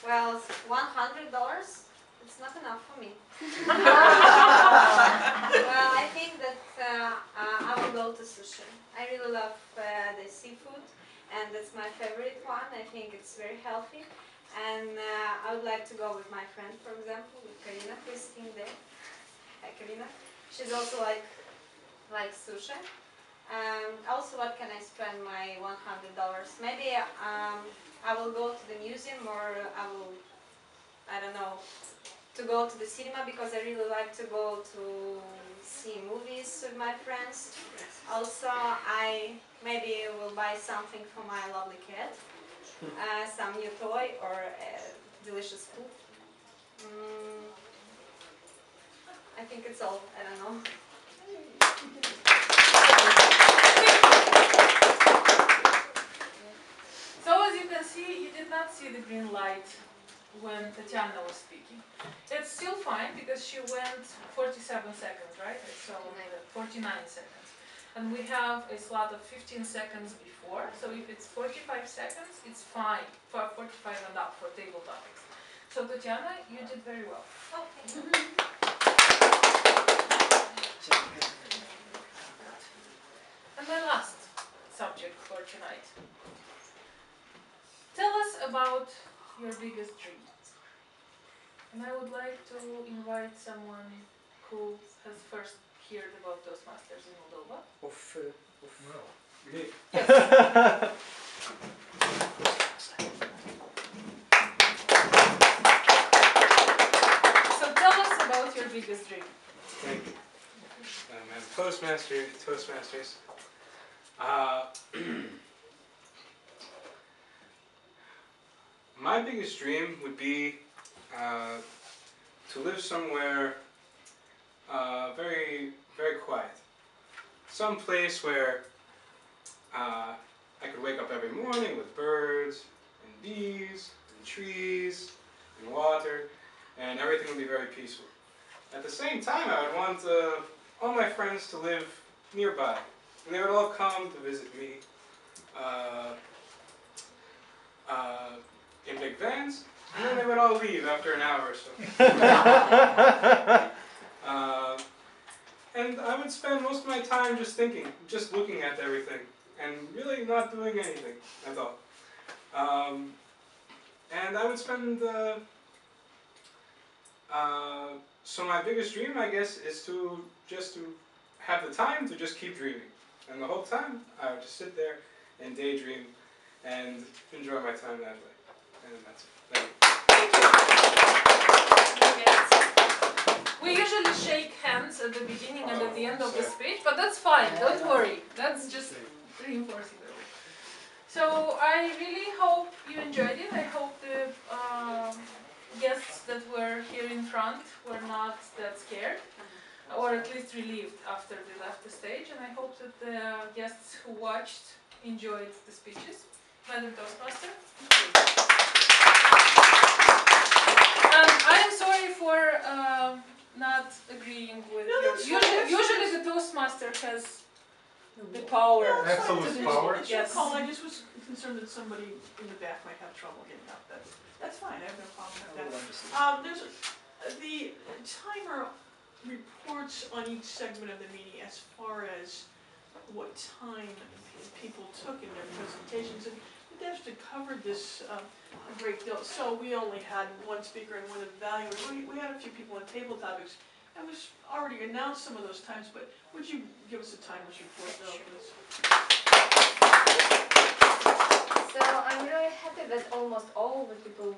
Well, $100, it's not enough for me. Well, I think that I will go to sushi. I really love the seafood, and that's my favorite one. I think it's very healthy. And I would like to go with my friend, for example, with Karina, who is sitting there. Hi, Karina. She's also like sushi. Also, what can I spend my $100? Maybe I will go to the museum, or I don't know, to go to the cinema, because I really like to go to see movies with my friends. Also, I maybe will buy something for my lovely cat, some new toy or delicious food. I think it's all. I don't know. So as you can see, you did not see the green light when Tatiana was speaking. It's still fine because she went 47 seconds, right? So 49 seconds. And we have a slot of 15 seconds before, so if it's 45 seconds, it's fine for 45 and up for table topics. So Tatiana, you did very well. Okay. And my last subject for tonight. Tell us about your biggest dream. And I would like to invite someone who has first heard about Toastmasters in Moldova. Me. So tell us about your biggest dream. Thank you. I'm Toastmasters. My biggest dream would be to live somewhere very, very quiet. Some place where I could wake up every morning with birds and bees and trees and water, and everything would be very peaceful. At the same time, I would want all my friends to live nearby, and they would all come to visit me in big vans, and then they would all leave after an hour or so. And I would spend most of my time just thinking, just looking at everything, and really not doing anything at all. And I would spend, so my biggest dream, I guess, is to have the time to just keep dreaming. And the whole time, I would just sit there and daydream and enjoy my time that way. And that's it. Thank We usually shake hands at the beginning and at the end of the speech, but that's fine, don't worry. That's just reinforcing the rule. So I really hope you enjoyed it. I hope the guests that were here in front were not that scared, or at least relieved after they left the stage. And I hope that the guests who watched enjoyed the speeches. Madam Toastmaster. And I am sorry for not agreeing with you. Usually the Toastmaster has the power. Absolute power. It's your Yes. call. I just was concerned that somebody in the back might have trouble getting up. That's fine. I have no problem with that. There's the timer reports on each segment of the meeting as far as what time people took in their presentations, and the Devston covered this a great deal. So we only had one speaker and one evaluator. We had a few people on table topics, and we've already announced some of those times, but would you give us a timer's report though, please? So I'm really happy that almost all the people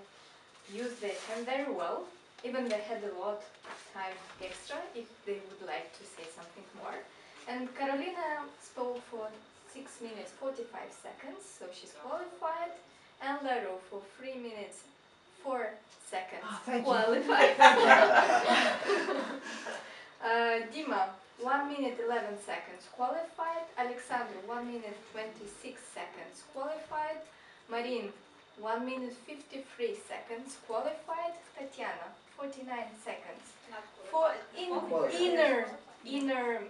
used their time very well. Even they had a lot of time extra if they would like to say something more. And Carolina spoke for 6 minutes 45 seconds, so she's qualified. And Laro for 3 minutes 4 seconds qualified. Dima 1 minute 11 seconds qualified. Alexander 1 minute 26 seconds qualified. Marin 1 minute 53 seconds qualified. Tatiana 49 seconds. For inner,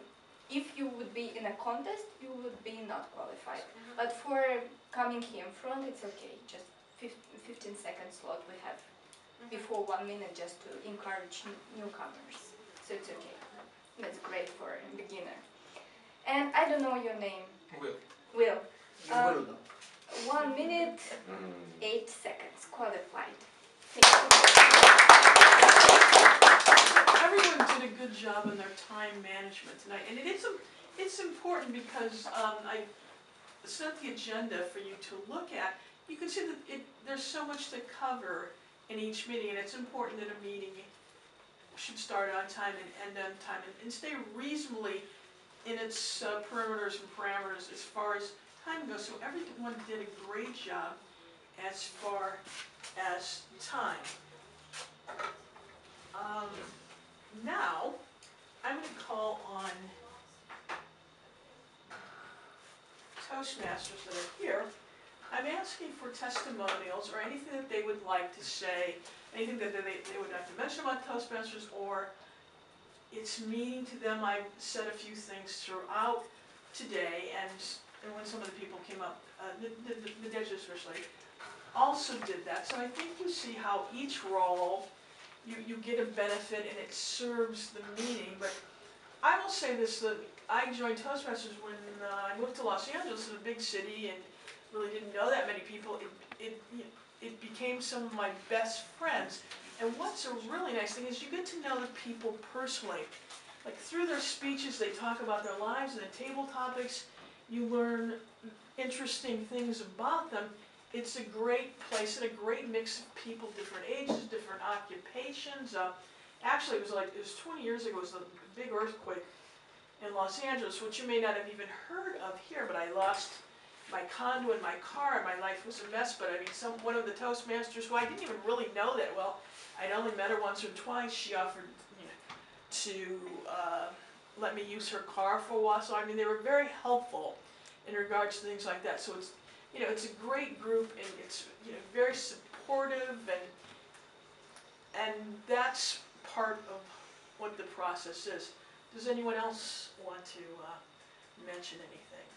if you would be in a contest, you would be not qualified. But for coming here in front, it's okay. Just 15-second slot we have before 1 minute just to encourage newcomers. So it's okay. That's great for a beginner. And I don't know your name. Will. Will. You will know. 1 minute, 8 seconds, qualified. Everyone did a good job in their time management tonight, and it's important because I set the agenda for you to look at. You can see that there's so much to cover in each meeting, and it's important that a meeting should start on time and end on time, and stay reasonably in its perimeters and parameters as far as time goes. So everyone did a great job as far as time. Now, I'm going to call on Toastmasters that are here. I'm asking for testimonials or anything that they would like to say, anything that they would like to mention about Toastmasters, or it's meaning to them. I've said a few things throughout today, and when some of the people came up, the judges especially, also did that. So I think you see how each role, you get a benefit and it serves the meeting. But I will say this, that I joined Toastmasters when I moved to Los Angeles, in a big city, and really didn't know that many people. It became some of my best friends. And what's a really nice thing is you get to know the people personally. Like through their speeches, they talk about their lives and the table topics. You learn interesting things about them. It's a great place and a great mix of people, different ages, different occupations. Actually, it was 20 years ago, it was a big earthquake in Los Angeles, which you may not have even heard of here, but I lost my condo and my car, and my life was a mess. But I mean, one of the Toastmasters, who I didn't even really know that well, I'd only met her once or twice, she offered to let me use her car for a while. So I mean, they were very helpful in regards to things like that. So it's, it's a great group, and it's very supportive, and that's part of what the process is. Does anyone else want to mention anything?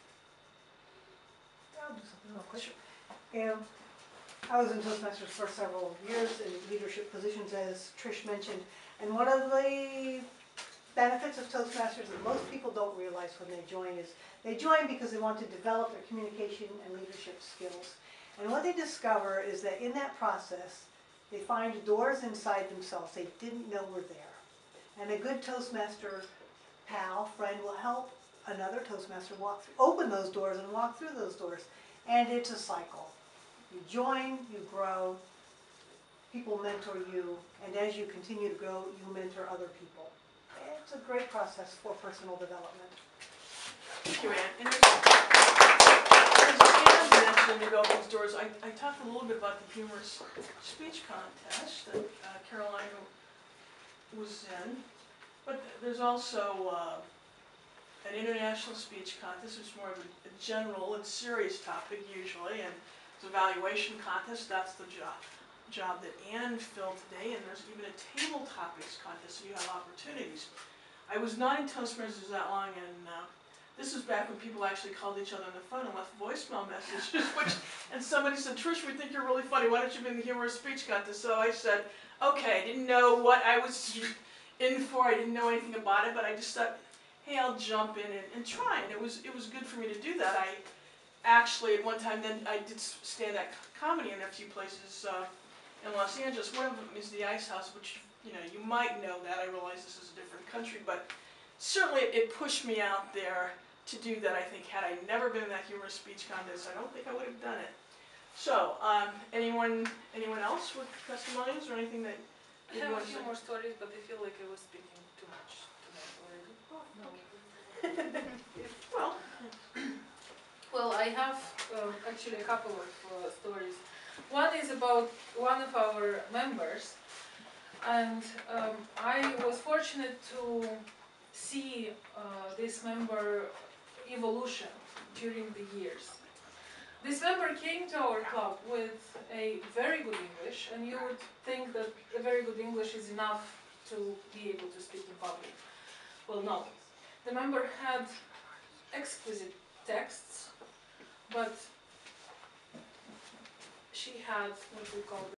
I'll do something real quick. Sure. I was in Toastmasters for several years in leadership positions, as Trish mentioned, and one of the benefits of Toastmasters that most people don't realize when they join is they join because they want to develop their communication and leadership skills. And what they discover is that in that process, they find doors inside themselves they didn't know were there. And a good Toastmaster friend will help another Toastmaster open those doors and walk through those doors. And it's a cycle. You join, you grow, people mentor you, and as you continue to grow, you mentor other people. It's a great process for personal development. Thank you, Ann. And as Ann mentioned about these doors, I talked a little bit about the humorous speech contest that Caroline was in, but there's also an international speech contest, which is more of a general and serious topic usually, and it's an evaluation contest. That's the job that Ann filled today, and there's even a table topics contest, so you have opportunities. I was not in Toastmasters that long, and this was back when people actually called each other on the phone and left voicemail messages, and somebody said, Trish, we think you're really funny, why don't you be in the humorous speech contest? So I said, okay, I didn't know what I was in for, I didn't know anything about it, but I just thought, hey, I'll jump in and try, and it was good for me to do that. I actually, at one time, then I did stand-up comedy in a few places in Los Angeles. One of them is the Ice House, which, you might know that. I realize this is a different country, but certainly it pushed me out there to do that. I think had I never been in that humorous speech contest, I don't think I would have done it. So, anyone else with testimonials or anything that I have a few more stories, but I feel like I was speaking too much tonight already. Well, Well, I have actually a couple of stories. One is about one of our members, and I was fortunate to see this member evolution during the years. This member came to our club with a very good English, and you would think that a very good English is enough to be able to speak in public. Well, no. The member had exquisite texts, but she had what we call